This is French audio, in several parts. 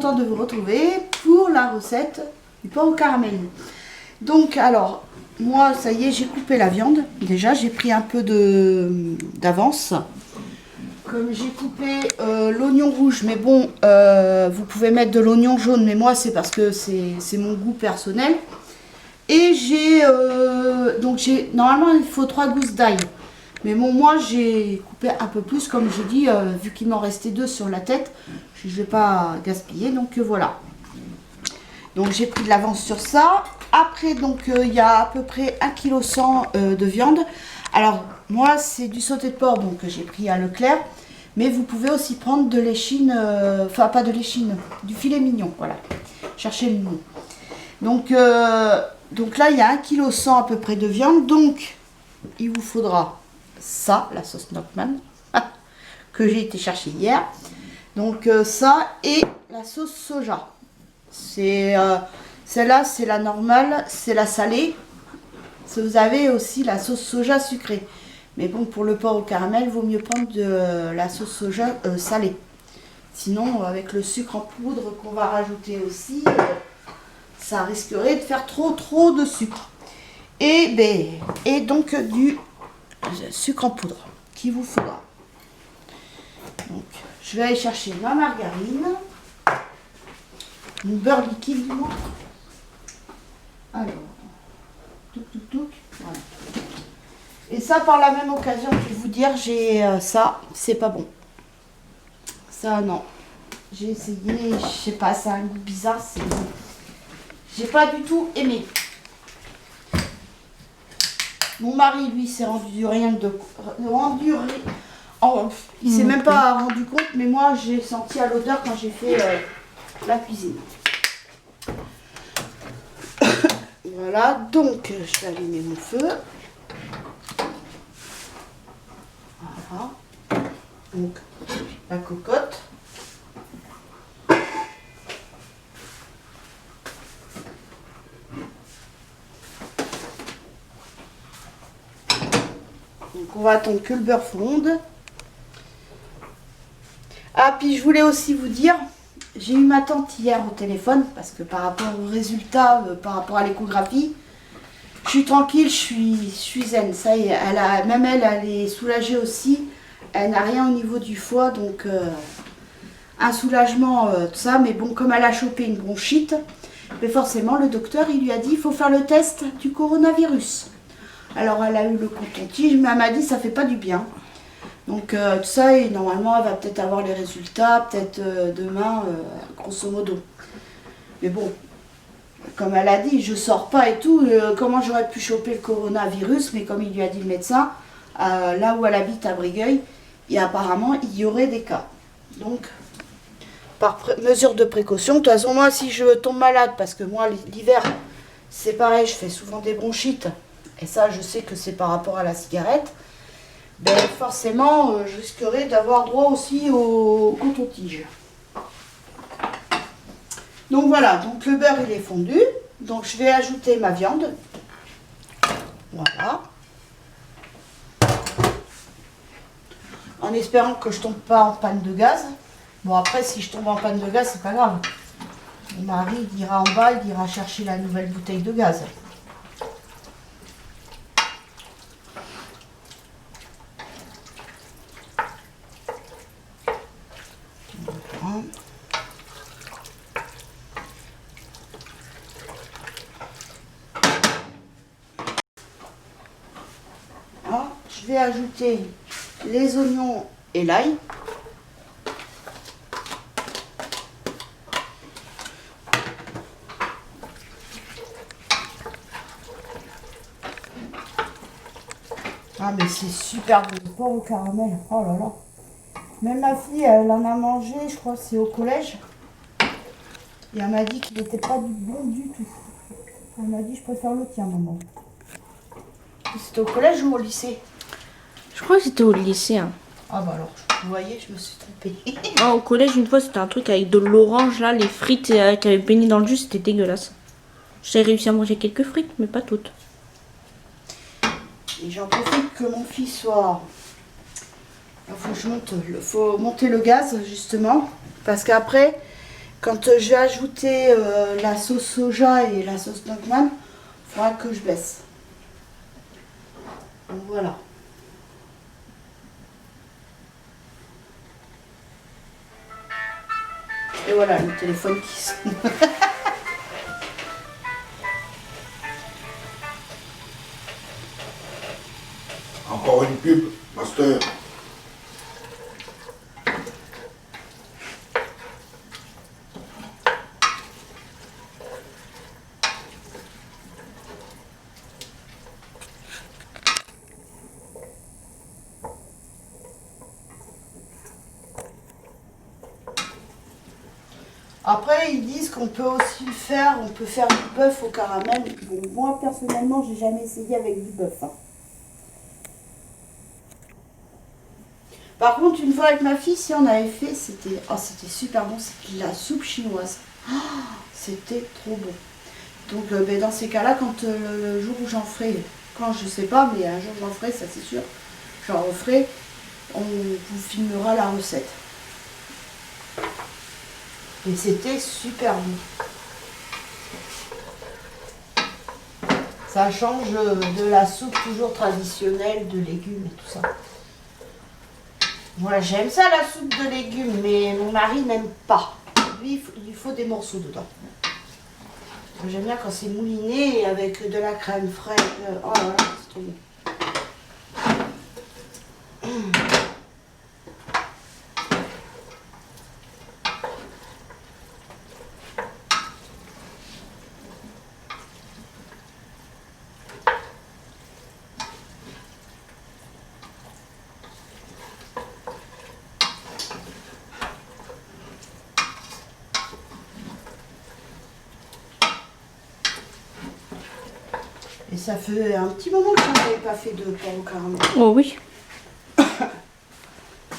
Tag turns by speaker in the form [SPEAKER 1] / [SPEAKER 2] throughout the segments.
[SPEAKER 1] contente de vous retrouver pour la recette du porc au caramel. Donc alors, moi ça y est, j'ai coupé la viande. Déjà, j'ai pris un peu d'avance. Comme j'ai coupé l'oignon rouge, mais bon, vous pouvez mettre de l'oignon jaune, mais moi c'est parce que c'est mon goût personnel. Et normalement il faut 3 gousses d'ail. Mais bon, moi j'ai coupé un peu plus, comme j'ai dit, vu qu'il m'en restait 2 sur la tête, je ne vais pas gaspiller, donc voilà. Donc j'ai pris de l'avance sur ça. Après, donc il y a à peu près 1,1 kg de viande. Alors moi c'est du sauté de porc, donc j'ai pris à Leclerc. Mais vous pouvez aussi prendre de l'échine, enfin pas de l'échine, du filet mignon, voilà. Cherchez le nom. Donc là il y a 1,1 kg à peu près de viande, donc il vous faudra ça, la sauce Knockman, que j'ai été chercher hier. Donc ça et la sauce soja. Celle-là, c'est la normale, c'est la salée. Vous avez aussi la sauce soja sucrée. Mais bon, pour le porc au caramel, il vaut mieux prendre de la sauce soja salée. Sinon, avec le sucre en poudre qu'on va rajouter aussi, ça risquerait de faire trop de sucre. Et donc du sucre en poudre qu'il vous faudra. Donc, je vais aller chercher ma margarine, mon beurre liquide du moins. Alors, voilà. Et ça, par la même occasion, je vais vous dire, j'ai ça, c'est pas bon. Ça, non. J'ai essayé, je sais pas, ça a un goût bizarre, j'ai pas du tout aimé. Mon mari, lui, s'est rendu il s'est même pas rendu compte, mais moi, j'ai senti à l'odeur quand j'ai fait la cuisine. Voilà, donc je vais allumer mon feu. Voilà. Donc, la cocotte. Donc on va attendre que le beurre fonde. Ah, puis je voulais aussi vous dire, j'ai eu ma tante hier au téléphone, parce que par rapport aux résultats, par rapport à l'échographie, je suis tranquille, je suis zen. Ça y est, elle est soulagée aussi. Elle n'a rien au niveau du foie, donc un soulagement, tout ça. Mais bon, comme elle a chopé une bronchite, mais forcément le docteur il lui a dit il faut faire le test du coronavirus. Alors elle a eu le coton-tige, mais elle m'a dit ça fait pas du bien. Donc tout ça, et normalement elle va peut-être avoir les résultats, peut-être demain, grosso modo. Mais bon, comme elle a dit, je sors pas et tout, comment j'aurais pu choper le coronavirus, mais comme il lui a dit le médecin, là où elle habite à Brigueuil, et apparemment il y aurait des cas. Donc, par mesure de précaution, de toute façon moi si je tombe malade, parce que moi l'hiver c'est pareil, je fais souvent des bronchites, et ça je sais que c'est par rapport à la cigarette, ben forcément je risquerais d'avoir droit aussi au coton-tige. Donc voilà, donc le beurre il est fondu, donc je vais ajouter ma viande, voilà, en espérant que je tombe pas en panne de gaz. Bon après si je tombe en panne de gaz c'est pas grave, mon mari il ira en bas, il ira chercher la nouvelle bouteille de gaz. Voilà. Je vais ajouter les oignons et l'ail. Ah mais c'est super bon, le porc au caramel, oh là là. Même ma fille, elle en a mangé, je crois que c'est au collège. Et elle m'a dit qu'il n'était pas bon du tout. Elle m'a dit je préfère le tien maman. C'était au collège ou au lycée?
[SPEAKER 2] Je crois que c'était au lycée. Hein.
[SPEAKER 1] Ah bah alors, vous voyez, je me suis trompée.
[SPEAKER 2] Au collège, une fois, c'était un truc avec de l'orange, là, les frites qui avaient baigné dans le jus, c'était dégueulasse. J'ai réussi à manger quelques frites, mais pas toutes.
[SPEAKER 1] Et j'en profite que mon fils soit... Il faut monter le gaz, justement. Parce qu'après, Quand je vais ajouter la sauce soja et la sauce Nokman, il faudra que je baisse. Donc voilà. Et voilà le téléphone qui sonne.
[SPEAKER 3] Encore une pub, Master.
[SPEAKER 1] Après, ils disent qu'on peut aussi le faire, on peut faire du bœuf au caramel. Bon, moi, personnellement, j'ai jamais essayé avec du bœuf. Hein. Par contre, une fois avec ma fille, si on avait fait, c'était super bon, c'était de la soupe chinoise. Oh, c'était trop bon. Donc, ben, dans ces cas-là, quand le jour où j'en ferai, quand je sais pas, mais un jour j'en ferai, ça c'est sûr, j'en referai, on vous filmera la recette. Et c'était super bon. Ça change de la soupe toujours traditionnelle de légumes et tout ça. Moi j'aime ça la soupe de légumes, mais mon mari n'aime pas. Lui, il faut des morceaux dedans. J'aime bien quand c'est mouliné avec de la crème fraîche. Oh là là, c'est trop bon. Et ça fait un petit moment que je n'avais pas fait de pain au caramel.
[SPEAKER 2] Oh oui.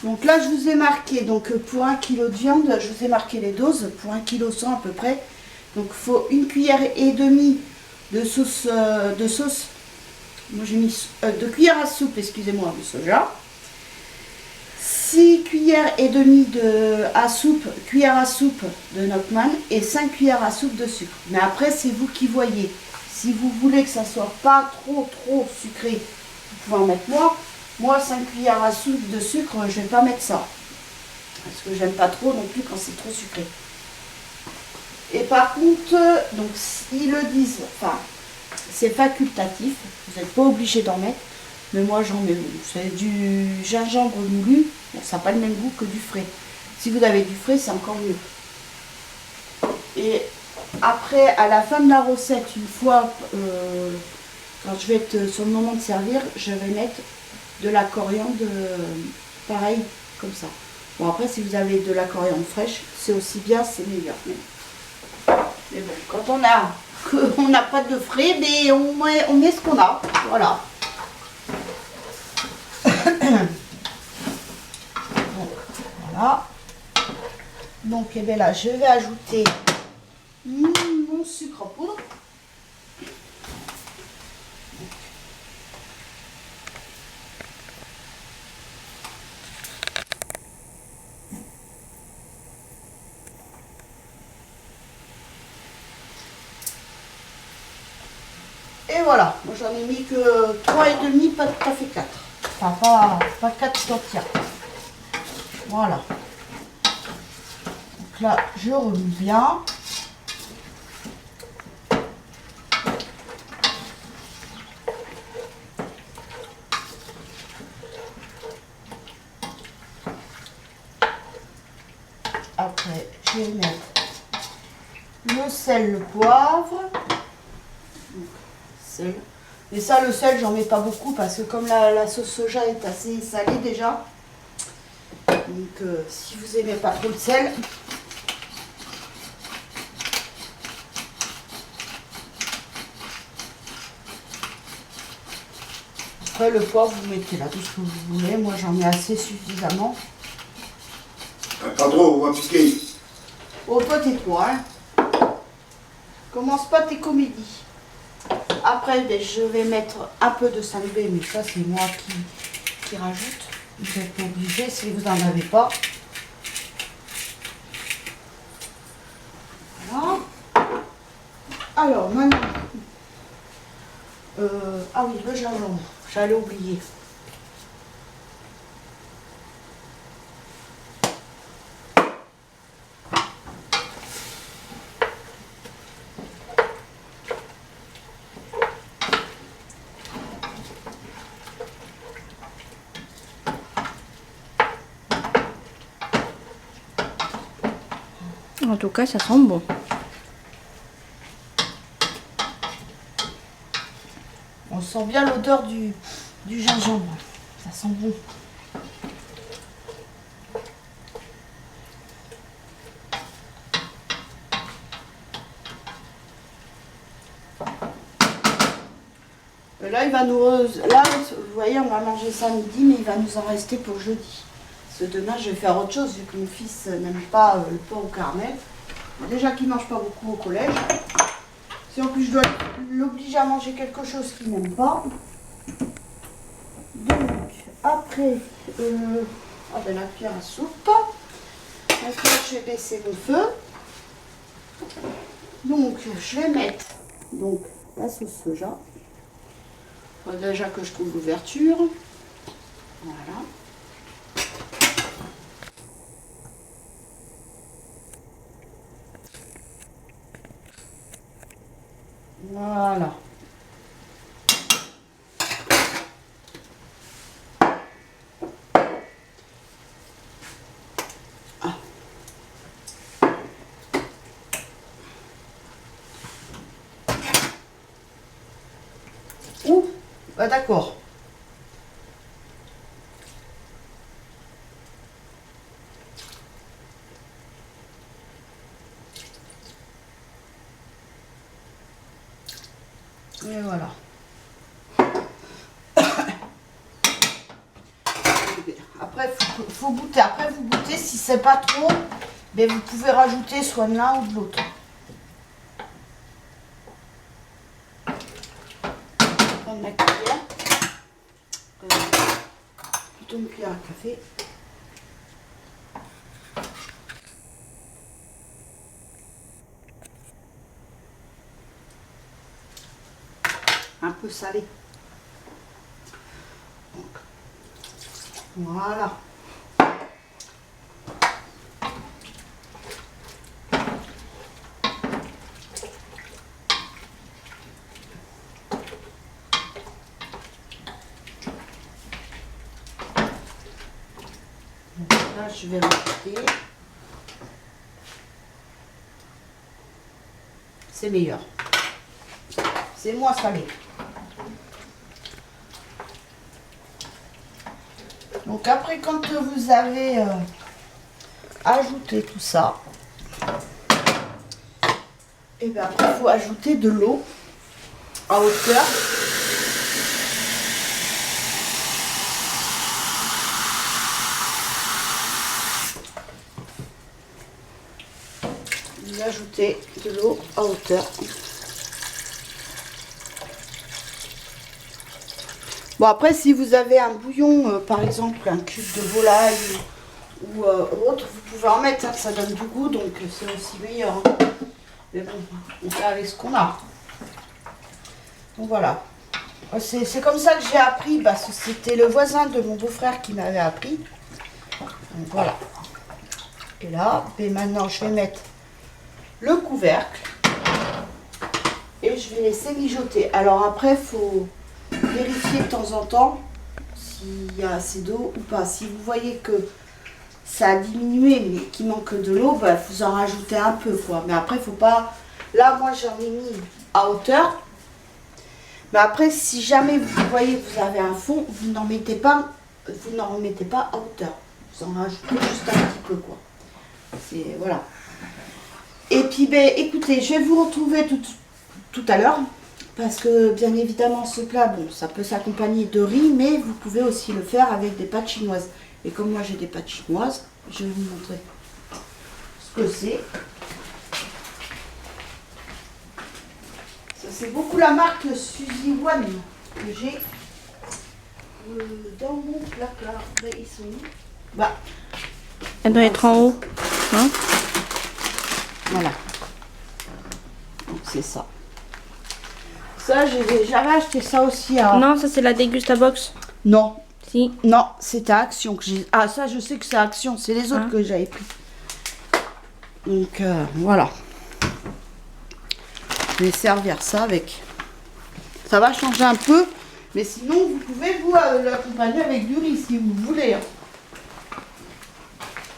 [SPEAKER 1] Donc là, je vous ai marqué, donc pour 1 kg de viande, je vous ai marqué les doses, pour 1 kg 100 à peu près. Donc il faut 1,5 cuillère de sauce, moi j'ai mis 2 cuillères à soupe, excusez-moi, de soja. 6 cuillères et demie cuillère à soupe de Nokman et 5 cuillères à soupe de sucre. Mais après, c'est vous qui voyez. Si vous voulez que ça soit pas trop sucré, vous pouvez en mettre moins. Moi, 5 cuillères à soupe de sucre, je vais pas mettre ça. Parce que j'aime pas trop non plus quand c'est trop sucré. Et par contre, donc ils le disent, enfin, c'est facultatif. Vous n'êtes pas obligé d'en mettre. Mais moi, j'en mets. C'est du gingembre moulu. Bon, ça n'a pas le même goût que du frais. Si vous avez du frais, c'est encore mieux. Et après, à la fin de la recette, une fois, quand je vais être sur le moment de servir, je vais mettre de la coriandre, pareil, comme ça. Bon, après, si vous avez de la coriandre fraîche, c'est aussi bien, c'est meilleur. Mais bon, quand on n'a pas de frais, mais on met ce qu'on a. Voilà. Bon, voilà. Donc, eh bien là, je vais ajouter mon sucre en poudre. Et voilà, moi j'en ai mis que 3,5, pas tout à fait 4. Enfin, pas 4 entières. Voilà. Donc là, je remue bien. Après, je vais mettre le sel, le poivre. Donc, sel. Mais ça, le sel, j'en mets pas beaucoup parce que comme la sauce soja est assez salée déjà. Donc, si vous aimez pas trop le sel. Après, le poivre, vous mettez là tout ce que vous voulez. Moi, j'en mets assez suffisamment.
[SPEAKER 3] Pas trop, on va piquer.
[SPEAKER 1] Oh, toi, tais-toi, hein. Commence pas tes comédies. Après, ben, je vais mettre un peu de 5B, mais ça, c'est moi qui rajoute. Vous n'êtes pas obligé si vous n'en avez pas. Alors, maintenant... ah oui, le gingembre. J'allais oublier.
[SPEAKER 2] En tout cas, ça sent bon.
[SPEAKER 1] On sent bien l'odeur du gingembre. Ça sent bon. Là, il va nous... Là, vous voyez, on va manger ça midi, mais il va nous en rester pour jeudi. Parce que demain, je vais faire autre chose, vu que mon fils n'aime pas le pain au caramel. Déjà qu'il ne mange pas beaucoup au collège. Si en plus je dois l'obliger à manger quelque chose qu'il n'aime pas. Donc, après, ah ben la cuillère à soupe. Maintenant, je vais baisser mon feu. Donc, je vais mettre donc, la sauce soja. Faut déjà que je trouve l'ouverture. Voilà. Voilà. Ah. Ouh, bah d'accord. Et voilà. Après, faut goûter. Après, vous goûtez. Si c'est pas trop, mais vous pouvez rajouter soit de l'un ou de l'autre. Prendre ma cuillère. Plutôt une cuillère à café. Un peu salé. Donc, voilà. Donc là, je vais rajouter. C'est meilleur. C'est moins salé. Donc après, quand vous avez ajouté tout ça, et bien après, il faut ajouter de l'eau à hauteur. Vous ajoutez de l'eau à hauteur. Bon, après, si vous avez un bouillon, par exemple un cube de volaille ou autre, vous pouvez en mettre, hein, ça donne du goût, donc c'est aussi meilleur. Hein. Mais bon, on fait avec ce qu'on a. Donc voilà. C'est comme ça que j'ai appris, parce que c'était le voisin de mon beau-frère qui m'avait appris. Donc voilà. Et là, et maintenant, je vais mettre le couvercle et je vais laisser mijoter. Alors après, il faut vérifier de temps en temps s'il y a assez d'eau ou pas. Si vous voyez que ça a diminué mais qu'il manque de l'eau, bah, vous en rajoutez un peu quoi. Mais après, il faut pas... Là, moi, j'en ai mis à hauteur. Mais après, si jamais vous voyez que vous avez un fond, vous n'en remettez pas à hauteur. Vous en rajoutez juste un petit peu quoi. C'est... Voilà. Et puis, ben, écoutez, je vais vous retrouver tout à l'heure. Parce que, bien évidemment, ce plat, bon, ça peut s'accompagner de riz, mais vous pouvez aussi le faire avec des pâtes chinoises. Et comme moi, j'ai des pâtes chinoises, je vais vous montrer ce que c'est. Ça, c'est beaucoup la marque Suzy One que j'ai dans mon placard. Ben, ils sont où? Bah,
[SPEAKER 2] elle doit être en haut. Hein?
[SPEAKER 1] Voilà. Donc c'est ça. Ça, j'avais acheté ça aussi. Hein.
[SPEAKER 2] Non, ça c'est la Dégustabox.
[SPEAKER 1] Non,
[SPEAKER 2] Si.
[SPEAKER 1] non, c'était à Action que j'ai. Ah, ça, je sais que c'est à Action. C'est les autres
[SPEAKER 2] Ah.
[SPEAKER 1] que j'avais pris. Donc, voilà. Je vais servir ça avec. Ça va changer un peu. Mais sinon, vous pouvez vous l'accompagner avec du riz si vous voulez. Hein.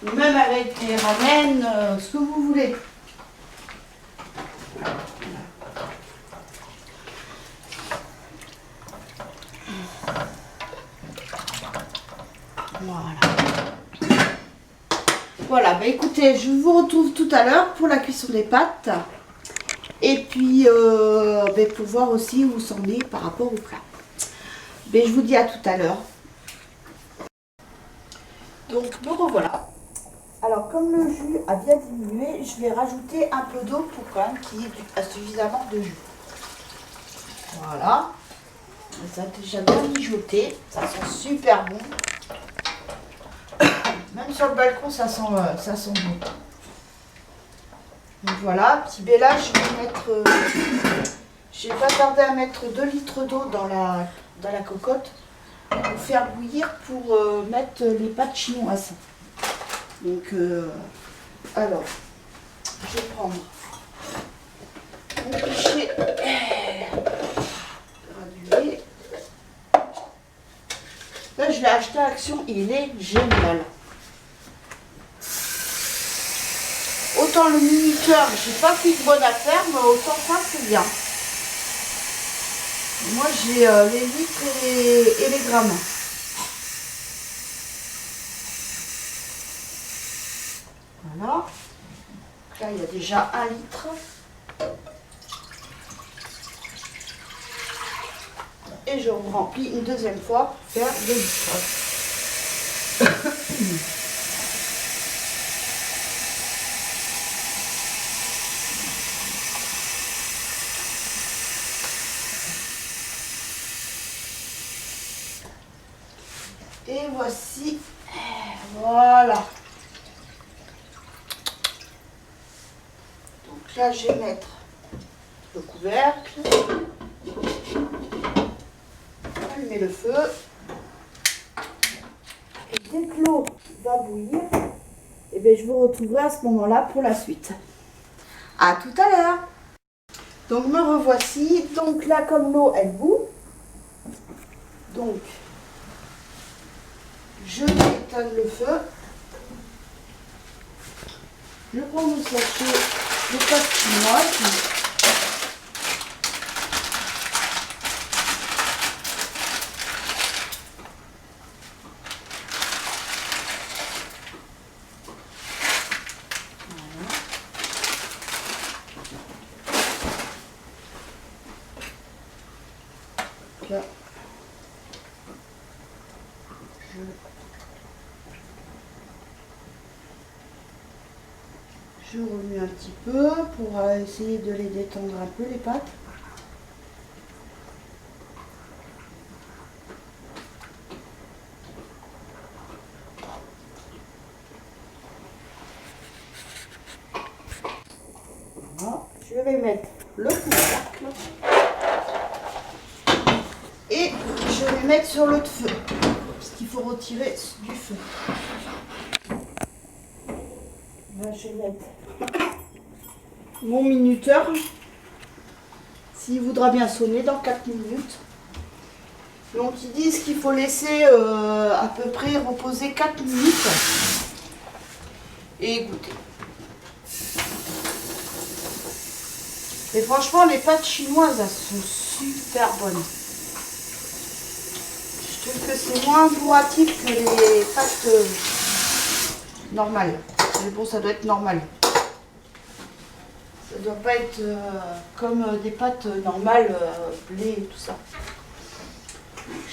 [SPEAKER 1] Ou même avec des ramen, ce que vous voulez. Voilà. Voilà, bah écoutez, je vous retrouve tout à l'heure pour la cuisson des pâtes. Et puis, pour voir aussi où c'en est par rapport au plat. Mais je vous dis à tout à l'heure. Donc, me revoilà. Alors, comme le jus a bien diminué, je vais rajouter un peu d'eau pour quand même qu'il y ait suffisamment de jus. Voilà. Ça a déjà bien mijoté. Ça sent super bon. Même sur le balcon, ça sent bon. Donc voilà, petit bélage, je vais mettre... j'ai pas tardé à mettre 2 litres d'eau dans la cocotte pour faire bouillir pour mettre les pâtes chinoises. Donc, alors, je vais prendre mon pichet gradué. Là, je l'ai acheté à Action, il est génial. Autant le minuteur, j'ai pas fait de bonne affaire, mais autant ça, c'est bien. Moi, j'ai les litres et les grammes. Voilà. Donc là, il y a déjà 1 litre. Et je remplis une deuxième fois pour faire 2 litres. Et voici, voilà. Donc là, je vais mettre le couvercle, allumer le feu. Et dès que l'eau va bouillir, eh bien, je vous retrouverai à ce moment-là pour la suite. À tout à l'heure. Donc me revoici. Donc là, comme l'eau, elle bout. Donc, je vais éteindre le feu. Je prends mon sachet de pâte chinoise. Voilà. Là, je remue un petit peu pour essayer de les détendre un peu les pâtes. Voilà. Je vais mettre le couvercle et je vais mettre sur l'autre feu parce qu'il faut retirer du feu. Là, je vais mettre mon minuteur, s'il voudra bien sonner dans 4 minutes. Donc ils disent qu'il faut laisser à peu près reposer 4 minutes et égoutter. Et franchement, les pâtes chinoises, elles sont super bonnes. Je trouve que c'est moins bourratif que les pâtes normales. Mais bon, ça doit être normal. Ça doit pas être comme des pâtes normales, blé et tout ça.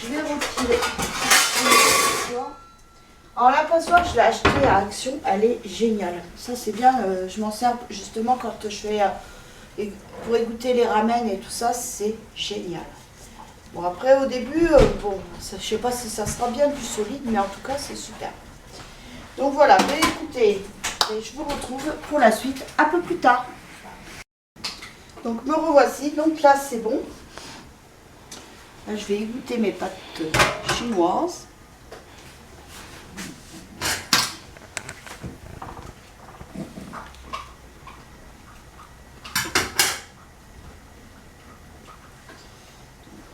[SPEAKER 1] Je vais retirer. Alors la passoire, je l'ai achetée à Action, elle est géniale. Ça c'est bien, je m'en sers justement quand je fais pour égoutter les ramen et tout ça, c'est génial. Bon après au début, bon, ça, je sais pas si ça sera bien du solide, mais en tout cas c'est super. Donc voilà, mais écoutez, et je vous retrouve pour la suite un peu plus tard. Donc me revoici, donc là c'est bon. Là, je vais égoutter mes pâtes chinoises.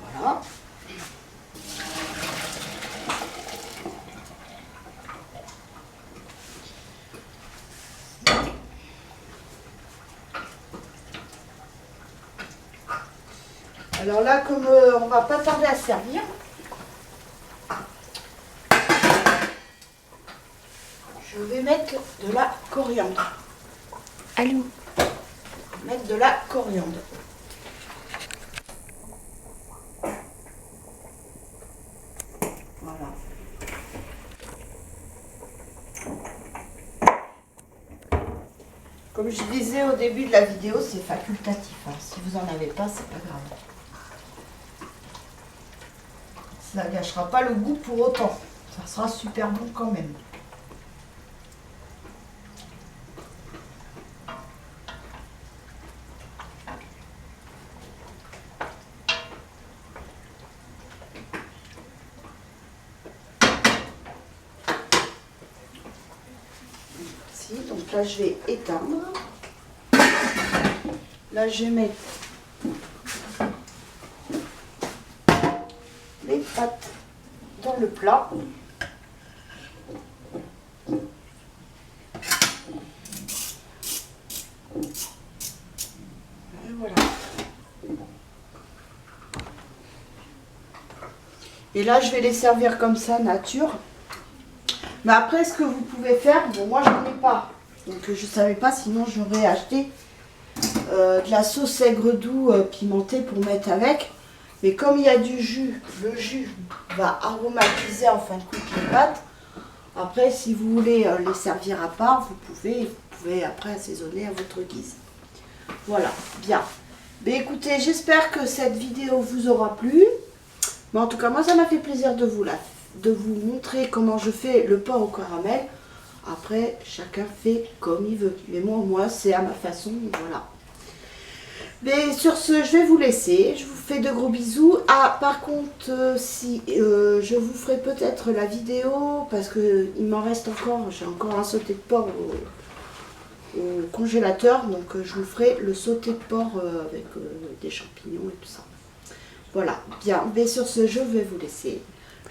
[SPEAKER 1] Voilà. Alors là, comme on va pas tarder à servir, je vais mettre de la coriandre.
[SPEAKER 2] Allô.
[SPEAKER 1] Mettre de la coriandre. Voilà. Comme je disais au début de la vidéo, c'est facultatif. Hein. Si vous en avez pas, c'est pas grave. Ça ne gâchera pas le goût pour autant. Ça sera super bon quand même. Donc là, je vais éteindre. Là, je vais mettre les pâtes dans le plat. Et voilà. Et là, je vais les servir comme ça, nature. Mais après, ce que vous pouvez faire, bon, moi, j'en ai pas. Donc, je ne savais pas, sinon, j'aurais acheté de la sauce aigre doux pimentée pour mettre avec. Mais comme il y a du jus, le jus va aromatiser en fin de compte les pâtes. Après, si vous voulez les servir à part, vous pouvez après assaisonner à votre guise. Voilà, bien. Mais écoutez, j'espère que cette vidéo vous aura plu. Mais en tout cas, moi, ça m'a fait plaisir de vous montrer comment je fais le porc au caramel. Après, chacun fait comme il veut. Mais moi, c'est à ma façon, voilà. Mais sur ce, je vais vous laisser. Je vous fais de gros bisous. Ah, par contre, si je vous ferai peut-être la vidéo, parce que il m'en reste encore, j'ai encore un sauté de porc au congélateur. Donc, je vous ferai le sauté de porc avec des champignons et tout ça. Voilà, bien. Mais sur ce, je vais vous laisser.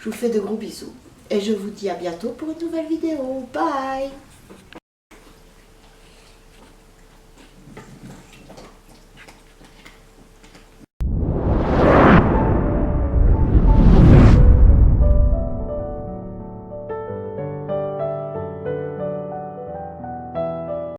[SPEAKER 1] Je vous fais de gros bisous. Et je vous dis à bientôt pour une nouvelle vidéo. Bye!